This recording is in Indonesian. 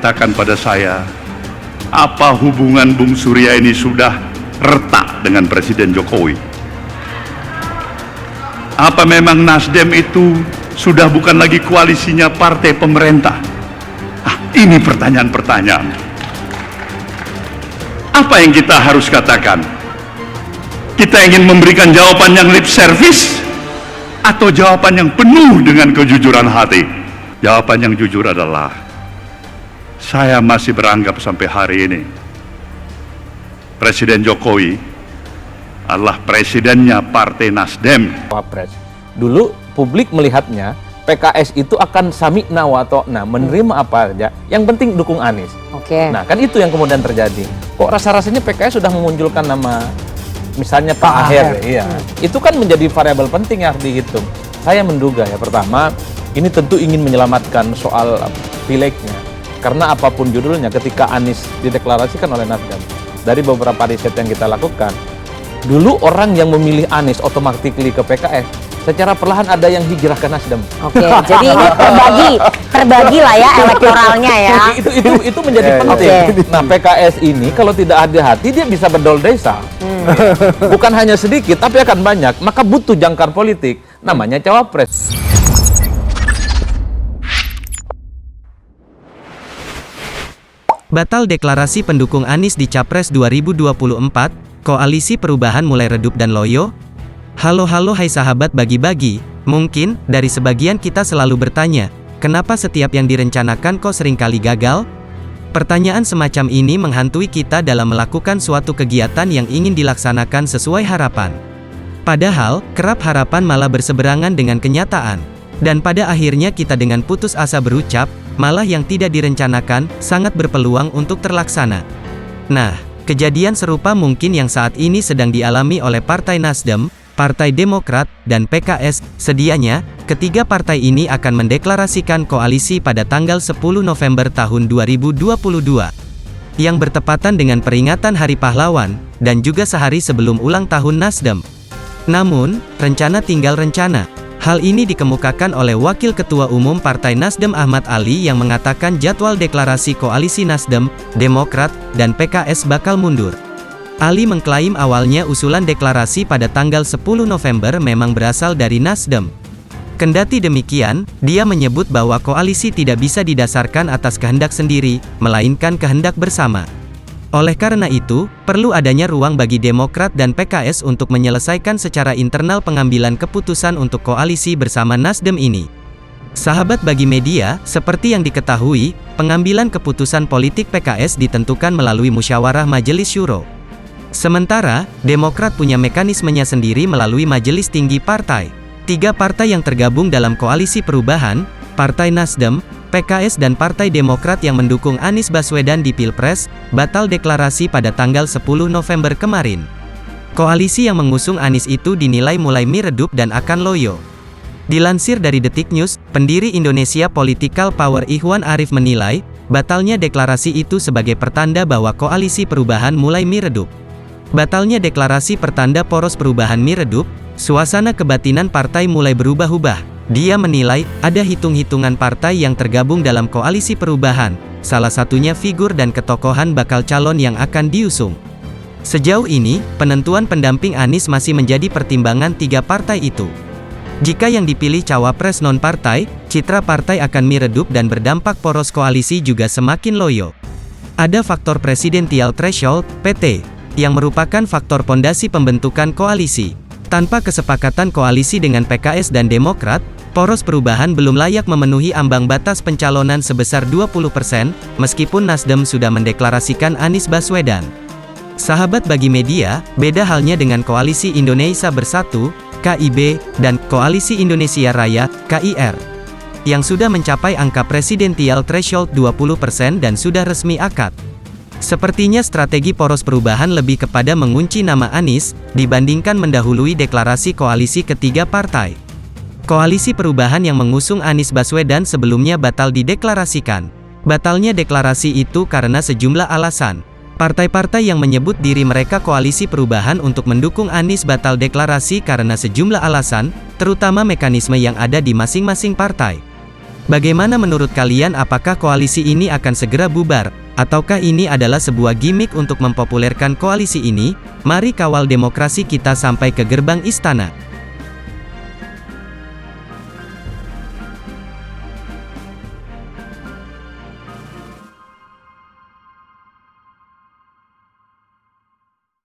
mengatakan pada saya, apa hubungan Bung Surya ini sudah retak dengan Presiden Jokowi? Apa memang Nasdem itu sudah bukan lagi koalisinya partai pemerintah? Ini pertanyaan-pertanyaan. Apa yang kita harus katakan? Kita ingin memberikan jawaban yang lip service atau jawaban yang penuh dengan kejujuran hati? Jawaban yang jujur adalah, saya masih beranggap sampai hari ini Presiden Jokowi adalah presidennya Partai Nasdem. Wapres. Dulu publik melihatnya PKS itu akan samikna wa ta'na, menerima apa saja, yang penting dukung Anies. Oke. Nah, kan itu yang kemudian terjadi. Kok rasa-rasanya PKS sudah memunculkan nama misalnya Pak Aher, iya. Itu kan menjadi variabel penting yang harus dihitung. Saya menduga ya, pertama, ini tentu ingin menyelamatkan soal pilegnya. Karena apapun judulnya, ketika Anies dideklarasikan oleh Nasdem, dari beberapa riset yang kita lakukan, dulu orang yang memilih Anies otomatis ke PKS, secara perlahan ada yang hijrah ke Nasdem. Oke, jadi ini terbagi lah ya elektoralnya ya. Itu menjadi penting. Nah, PKS ini kalau tidak hati-hati dia bisa bedol desa. Bukan hanya sedikit, tapi akan banyak. Maka butuh jangkar politik, namanya cawapres. Batal deklarasi pendukung Anies di Capres 2024, Koalisi Perubahan mulai redup dan loyo? Halo hai sahabat bagi-bagi, mungkin dari sebagian kita selalu bertanya, kenapa setiap yang direncanakan kok seringkali gagal? Pertanyaan semacam ini menghantui kita dalam melakukan suatu kegiatan yang ingin dilaksanakan sesuai harapan. Padahal, kerap harapan malah berseberangan dengan kenyataan. Dan pada akhirnya kita dengan putus asa berucap, malah yang tidak direncanakan, sangat berpeluang untuk terlaksana. Nah, kejadian serupa mungkin yang saat ini sedang dialami oleh Partai Nasdem, Partai Demokrat, dan PKS. Sedianya, ketiga partai ini akan mendeklarasikan koalisi pada tanggal 10 November tahun 2022, yang bertepatan dengan peringatan Hari Pahlawan, dan juga sehari sebelum ulang tahun Nasdem. Namun, rencana tinggal rencana. Hal ini dikemukakan oleh Wakil Ketua Umum Partai Nasdem Ahmad Ali yang mengatakan jadwal deklarasi koalisi Nasdem, Demokrat, dan PKS bakal mundur. Ali mengklaim awalnya usulan deklarasi pada tanggal 10 November memang berasal dari Nasdem. Kendati demikian, dia menyebut bahwa koalisi tidak bisa didasarkan atas kehendak sendiri, melainkan kehendak bersama. Oleh karena itu, perlu adanya ruang bagi Demokrat dan PKS untuk menyelesaikan secara internal pengambilan keputusan untuk koalisi bersama Nasdem ini. Sahabat bagi media, seperti yang diketahui, pengambilan keputusan politik PKS ditentukan melalui musyawarah Majelis Syuro. Sementara, Demokrat punya mekanismenya sendiri melalui Majelis Tinggi Partai. Tiga partai yang tergabung dalam koalisi perubahan, Partai Nasdem, PKS dan Partai Demokrat yang mendukung Anies Baswedan di Pilpres, batal deklarasi pada tanggal 10 November kemarin. Koalisi yang mengusung Anies itu dinilai mulai redup dan akan loyo. Dilansir dari Detik News, pendiri Indonesia Political Power Ikhwan Arif menilai, batalnya deklarasi itu sebagai pertanda bahwa koalisi perubahan mulai redup. Batalnya deklarasi pertanda poros perubahan redup, suasana kebatinan partai mulai berubah-ubah. Dia menilai, ada hitung-hitungan partai yang tergabung dalam koalisi perubahan, salah satunya figur dan ketokohan bakal calon yang akan diusung. Sejauh ini, penentuan pendamping Anies masih menjadi pertimbangan tiga partai itu. Jika yang dipilih cawapres non-partai, citra partai akan redup dan berdampak poros koalisi juga semakin loyo. Ada faktor Presidential Threshold, PT, yang merupakan faktor pondasi pembentukan koalisi. Tanpa kesepakatan koalisi dengan PKS dan Demokrat, poros perubahan belum layak memenuhi ambang batas pencalonan sebesar 20%, meskipun Nasdem sudah mendeklarasikan Anies Baswedan. Sahabat bagi media, beda halnya dengan Koalisi Indonesia Bersatu, KIB, dan Koalisi Indonesia Raya, KIR, yang sudah mencapai angka Presidential Threshold 20% dan sudah resmi akad. Sepertinya strategi poros perubahan lebih kepada mengunci nama Anies, dibandingkan mendahului deklarasi koalisi ketiga partai. Koalisi perubahan yang mengusung Anies Baswedan sebelumnya batal dideklarasikan. Batalnya deklarasi itu karena sejumlah alasan. Partai-partai yang menyebut diri mereka koalisi perubahan untuk mendukung Anies batal deklarasi karena sejumlah alasan, terutama mekanisme yang ada di masing-masing partai. Bagaimana menurut kalian, apakah koalisi ini akan segera bubar? Ataukah ini adalah sebuah gimmick untuk mempopulerkan koalisi ini? Mari kawal demokrasi kita sampai ke gerbang istana.